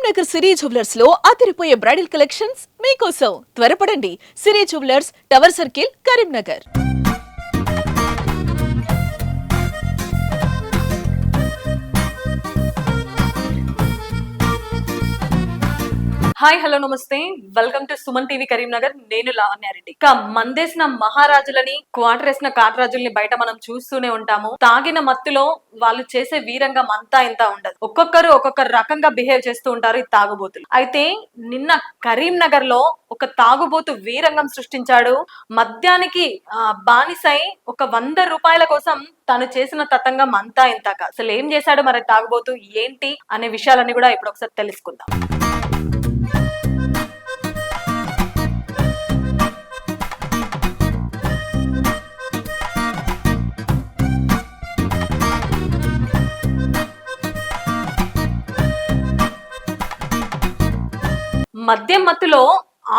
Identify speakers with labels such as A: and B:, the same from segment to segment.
A: కరీంనగర్ సిరి jewellers లో అదిరిపోయే bridal collections మీకోసం త్వరపడండి. సిరి jewellers, tower circle, Karimnagar.
B: Hi hello నమస్తే, welcome to Suman TV Karimnagar. నేను లావణ్యారెడ్డి. ఇక మందేసిన మహారాజులని, క్వార్టర్ వేసిన కాటరాజుల్ని బయట మనం చూస్తూనే ఉంటాము. తాగిన మత్తులో వాళ్ళు చేసే వీరంగం అంతా ఇంత ఉండదు. ఒక్కొక్కరు ఒక్కొక్క రకంగా బిహేవ్ చేస్తూ ఉంటారు ఈ తాగుబోతులు. అయితే నిన్న కరీంనగర్ లో ఒక తాగుబోతు వీరంగం సృష్టించాడు. మద్యానికి బానిసై ఒక 100 రూపాయల కోసం తను చేసిన తతంగం అంతా ఇంత కాదు. అసలు ఏం చేశాడు మరి తాగుబోతు, ఏంటి అనే విషయాలన్నీ కూడా ఇప్పుడు ఒకసారి తెలుసుకుందాం. మద్యం మత్తులో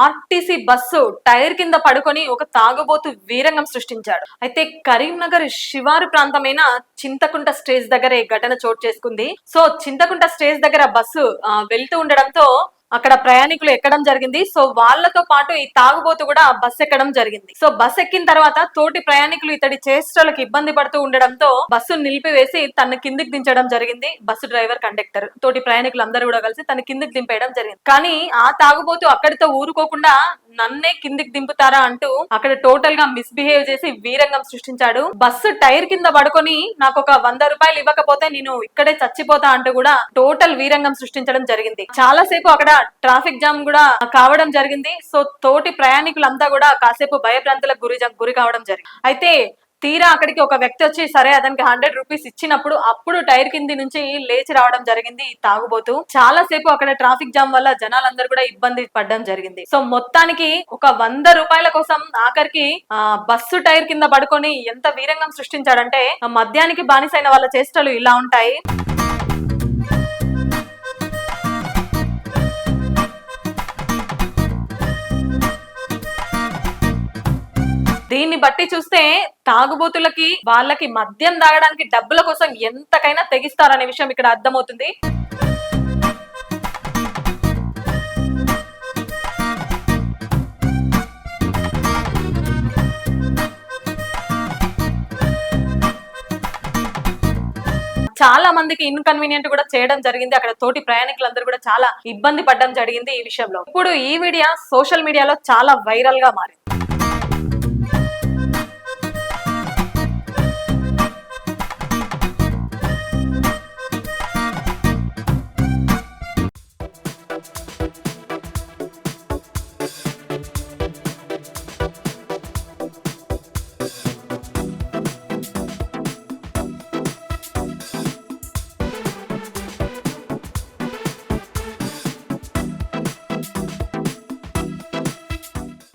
B: ఆర్టీసీ బస్సు టైర్ కింద పడుకొని ఒక తాగుబోతు వీరంగం సృష్టించాడు. అయితే కరీంనగర్ శివారు ప్రాంతమైన చింతకుంట స్టేజ్ దగ్గర ఈ ఘటన చోటు చేసుకుంది. సో చింతకుంట స్టేజ్ దగ్గర బస్సు వెళ్తూ ఉండడంతో అక్కడ ప్రయాణికులు ఎక్కడం జరిగింది. సో వాళ్ళతో పాటు ఈ తాగుబోతు కూడా బస్ ఎక్కడం జరిగింది. సో బస్ ఎక్కిన తర్వాత తోటి ప్రయాణికులు ఇతడి చేష్టలకు ఇబ్బంది పడుతూ ఉండడంతో బస్సు నిలిపివేసి తన కిందికి దించడం జరిగింది. బస్సు డ్రైవర్, కండక్టర్, తోటి ప్రయాణికులు అందరూ కూడా కలిసి తన కిందికి దింపేయడం జరిగింది. కానీ ఆ తాగుబోతు అక్కడితో ఊరుకోకుండా నన్నే కిందికి దింపుతారా అంటూ అక్కడ టోటల్ గా మిస్బిహేవ్ చేసి వీరంగం సృష్టించాడు. బస్సు టైర్ కింద పడుకొని నాకు ఒక 100 రూపాయలు ఇవ్వకపోతే నేను ఇక్కడే చచ్చిపోతా అంటూ కూడా టోటల్ వీరంగం సృష్టించడం జరిగింది. చాలా సేపు అక్కడ ట్రాఫిక్ జామ్ కూడా కావడం జరిగింది. సో తోటి ప్రయాణికులంతా కూడా కాసేపు భయభ్రాంతులకు గురి కావడం జరిగింది. అయితే తీరా అక్కడికి ఒక వ్యక్తి వచ్చి సరే అతనికి 100 రూపీస్ ఇచ్చినప్పుడు అప్పుడు టైర్ కింది నుంచి లేచి రావడం జరిగింది ఈ తాగుబోతు. చాలా సేపు అక్కడ ట్రాఫిక్ జామ్ వల్ల జనాలందరూ కూడా ఇబ్బంది పడడం జరిగింది. సో మొత్తానికి ఒక 100 రూపాయల కోసం ఆఖరికి బస్సు టైర్ కింద పడుకొని ఎంత వీరంగం సృష్టించాడంటే మద్యానికి బానిసైన వాళ్ళ చేష్టలు ఇలా ఉంటాయి. దీన్ని బట్టి చూస్తే తాగుబోతులకి వాళ్ళకి మద్యం తాగడానికి డబ్బుల కోసం ఎంతకైనా తెగిస్తారనే విషయం ఇక్కడ అర్థమవుతుంది. చాలా మందికి ఇన్కన్వీనియంట్ కూడా చేయడం జరిగింది. అక్కడ తోటి ప్రయాణికులందరూ కూడా చాలా ఇబ్బంది పడడం జరిగింది ఈ విషయంలో. ఇప్పుడు ఈ వీడియో సోషల్ మీడియాలో చాలా వైరల్ గా మారింది.